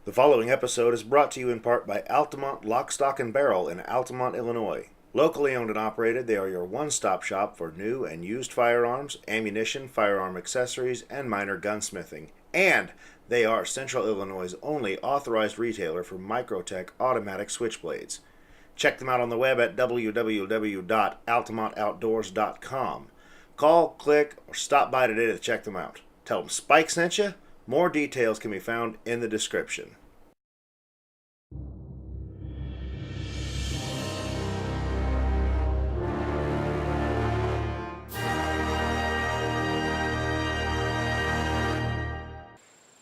The following episode is brought to you in part by Altamont Lock, Stock, and Barrel in Altamont, Illinois. Locally owned and operated, they are your one-stop shop for new and used firearms, ammunition, firearm accessories, and minor gunsmithing. And they are Central Illinois' only authorized retailer for Microtech automatic switchblades. Check them out on the web at www.altamontoutdoors.com. Call, click, or stop by today to check them out. Tell them Spike sent you. More details can be found in the description.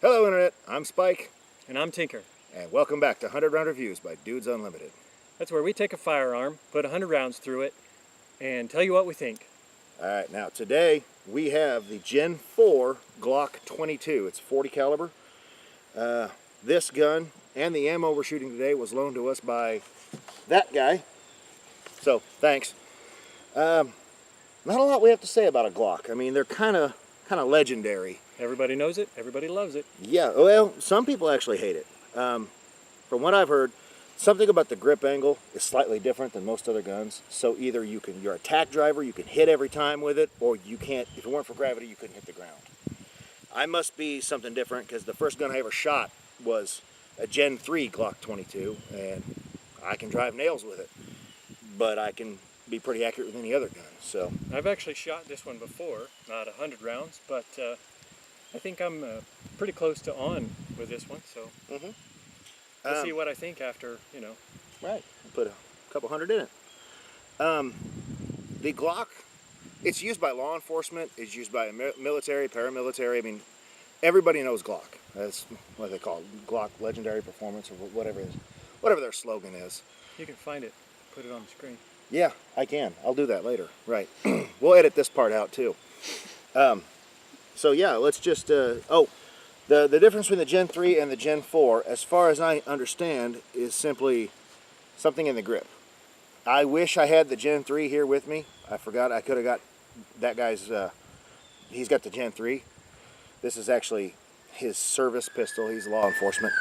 Hello Internet, I'm Spike. And I'm Tinker. And welcome back to 100 Round Reviews by Dudes Unlimited. That's where we take a firearm, put 100 rounds through it, and tell you what we think. Alright, now today we have the Gen 4 Glock 22. It's 40 caliber. This gun and the ammo we're shooting today was loaned to us by that guy. So, thanks. Not a lot we have to say about a Glock. I mean, they're kind of legendary. Everybody knows it, everybody loves it. Yeah, well, some people actually hate it. From what I've heard, something about the grip angle is slightly different than most other guns. So either you're a tack driver, you can hit every time with it, or you can't. If it weren't for gravity, you couldn't hit the ground. I must be something different because the first gun I ever shot was a Gen 3 Glock 22, and I can drive nails with it, but I can be pretty accurate with any other gun. So I've actually shot this one before, not 100 rounds, but I think I'm pretty close to on with this one. So we'll see what I think after, Right, put a couple hundred in it. The Glock, it's used by law enforcement, it's used by military, paramilitary. I mean, everybody knows Glock. That's what they call it, Glock Legendary Performance, or whatever their slogan is. You can find it, put it on the screen. Yeah, I can. I'll do that later. Right. We'll edit this part out too. So yeah, let's just, the difference between the Gen 3 and the Gen 4, as far as I understand, is simply something in the grip. I wish I had the Gen 3 here with me. I forgot I could have got that guy's, he's got the Gen 3. This is actually his service pistol. He's law enforcement.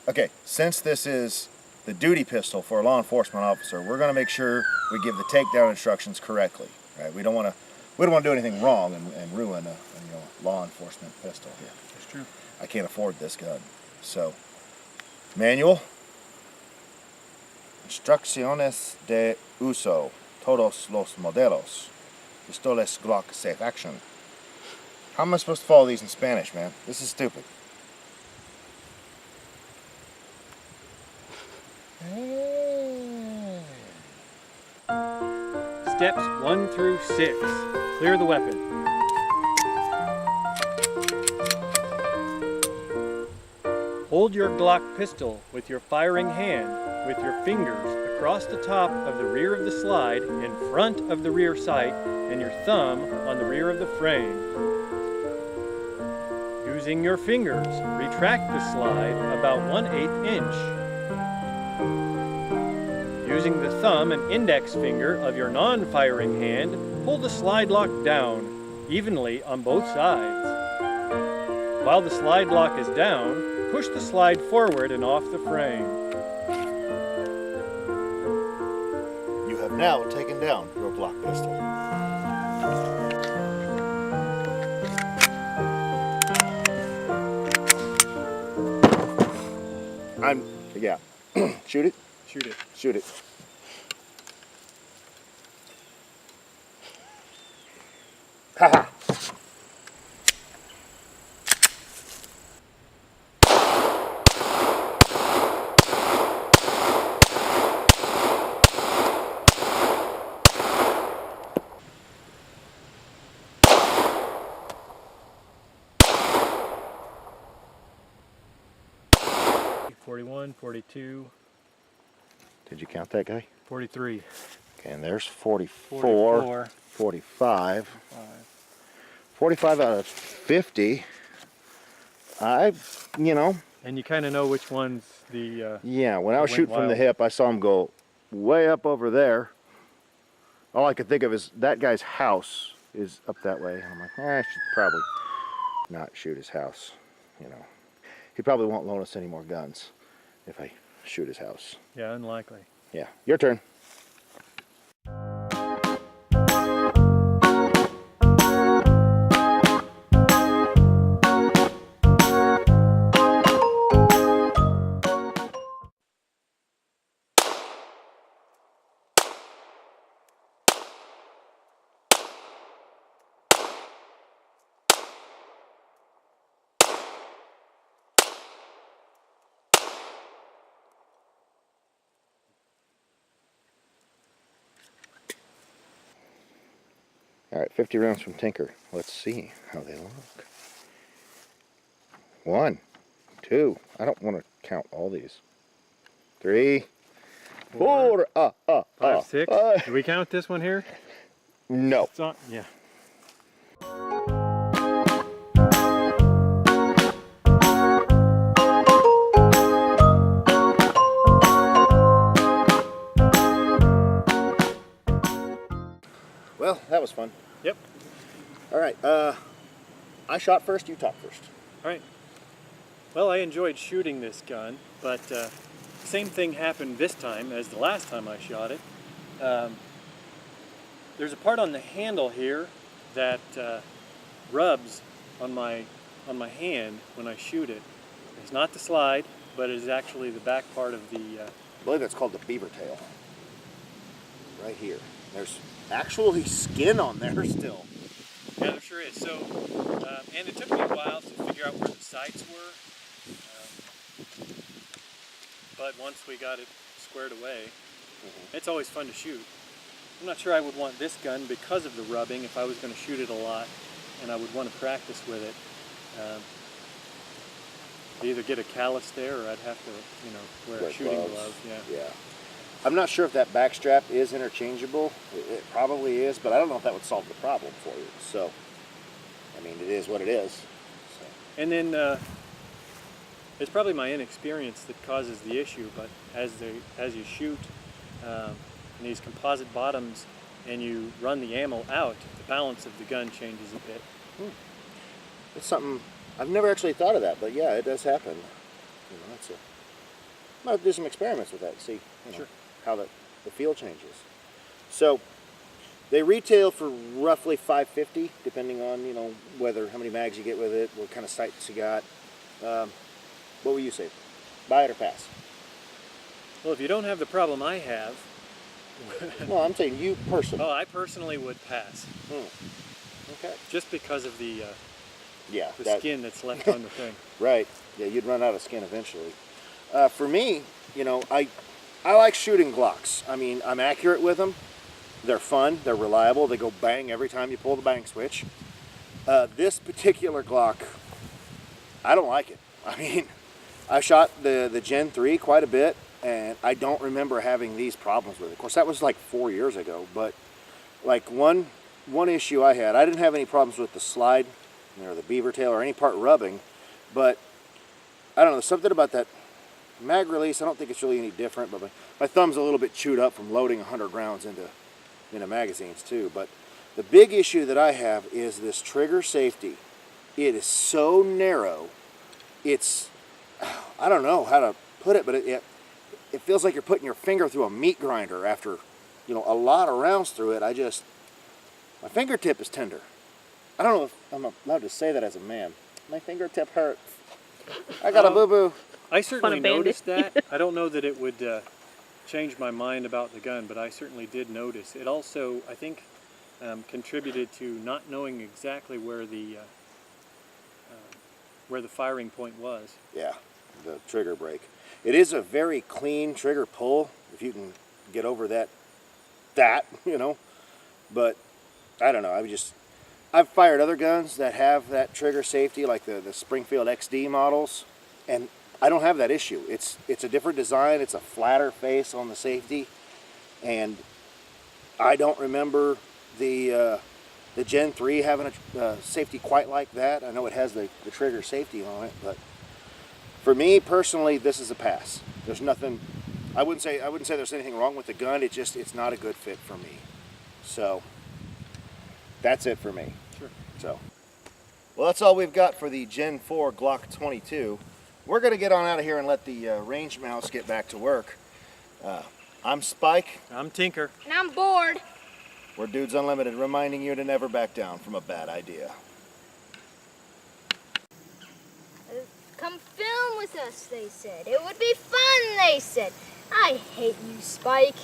Okay, since this is the duty pistol for a law enforcement officer, we're going to make sure we give the takedown instructions correctly. Right? We don't want to do anything wrong and ruin a law enforcement pistol here. That's true. I can't afford this gun. So, manual. Instrucciones de uso. Todos los modelos. Pistoles Glock safe action. How am I supposed to follow these in Spanish, man? This is stupid. Steps 1 through 6. Clear the weapon. Hold your Glock pistol with your firing hand with your fingers across the top of the rear of the slide in front of the rear sight and your thumb on the rear of the frame. Using your fingers, retract the slide about 1/8 inch. Using the thumb and index finger of your non-firing hand, pull the slide lock down evenly on both sides. While the slide lock is down, push the slide forward and off the frame. You have now taken down your Glock pistol. Yeah. Shoot it? Shoot it. Shoot it. Haha. .41, 42. Did you count that guy? 43. Okay, and there's 44, 44. 45. 45 out of 50. And you kind of know which one's the... yeah, when I was shooting from the hip, I saw him go way up over there. All I could think of is that guy's house is up that way. I'm like, I should probably not shoot his house, he probably won't loan us any more guns if I shoot his house. Yeah, unlikely. Yeah, your turn. All right, 50 rounds from Tinker. Let's see how they look. 1, 2. I don't want to count all these. 3, 4. 5, 6. Do we count this one here? No. It's on, yeah. Well, that was fun. Yep. All right, I shot first, you talk first. All right. Well, I enjoyed shooting this gun, but same thing happened this time as the last time I shot it. There's a part on the handle here that rubs on my hand when I shoot it. It's not the slide, but it is actually the back part of the... I believe that's called the beaver tail. Right here. There's actually skin on there still. Yeah, there sure is. So, and it took me a while to figure out where the sights were. But once we got it squared away, it's always fun to shoot. I'm not sure I would want this gun because of the rubbing if I was going to shoot it a lot, and I would want to practice with it. Either get a callus there, or I'd have to, wear a shooting glove. Yeah. I'm not sure if that back strap is interchangeable. It probably is, but I don't know if that would solve the problem for you. So, I mean, it is what it is. So. And then it's probably my inexperience that causes the issue. But as you shoot in these composite bottoms and you run the ammo out, the balance of the gun changes a bit. It's something I've never actually thought of that, but yeah, it does happen. Might do some experiments with that. See. Sure. How the feel changes. So they retail for roughly $550, depending on how many mags you get with it, what kind of sights you got. What would you say? Buy it or pass? Well, if you don't have the problem I have. Well, I'm saying you personally. Oh, I personally would pass. Okay. Just because of the skin that's left on the thing. Right. Yeah, you'd run out of skin eventually. For me, I like shooting Glocks. I mean, I'm accurate with them. They're fun. They're reliable. They go bang every time you pull the bang switch. This particular Glock, I don't like it. I mean, I shot the Gen 3 quite a bit, and I don't remember having these problems with it. Of course, that was like 4 years ago, but like one issue I had, I didn't have any problems with the slide, or the beaver tail, or any part rubbing, but I don't know, something about that mag release, I don't think it's really any different, but my thumb's a little bit chewed up from loading 100 rounds into magazines too. But the big issue that I have is this trigger safety. It is so narrow. It's, I don't know how to put it, but it feels like you're putting your finger through a meat grinder after, a lot of rounds through it. My fingertip is tender. I don't know if I'm allowed to say that as a man. My fingertip hurts. I got a boo-boo. I certainly noticed that. I don't know that it would change my mind about the gun, but I certainly did notice. It also, I think, contributed to not knowing exactly where the firing point was. Yeah, the trigger break. It is a very clean trigger pull, if you can get over that, but I don't know, I've fired other guns that have that trigger safety, like the Springfield XD models, and I don't have that issue. It's a different design. It's a flatter face on the safety, and I don't remember the Gen 3 having a safety quite like that. I know it has the trigger safety on it, but for me personally, this is a pass. There's nothing. I wouldn't say there's anything wrong with the gun. It's not a good fit for me. So that's it for me. Sure. So, well, that's all we've got for the Gen 4 Glock 22. we're going to get on out of here and let the range mouse get back to work. I'm Spike. I'm Tinker. And I'm bored. We're Dudes Unlimited, reminding you to never back down from a bad idea. Come film with us, they said. It would be fun, they said. I hate you, Spike.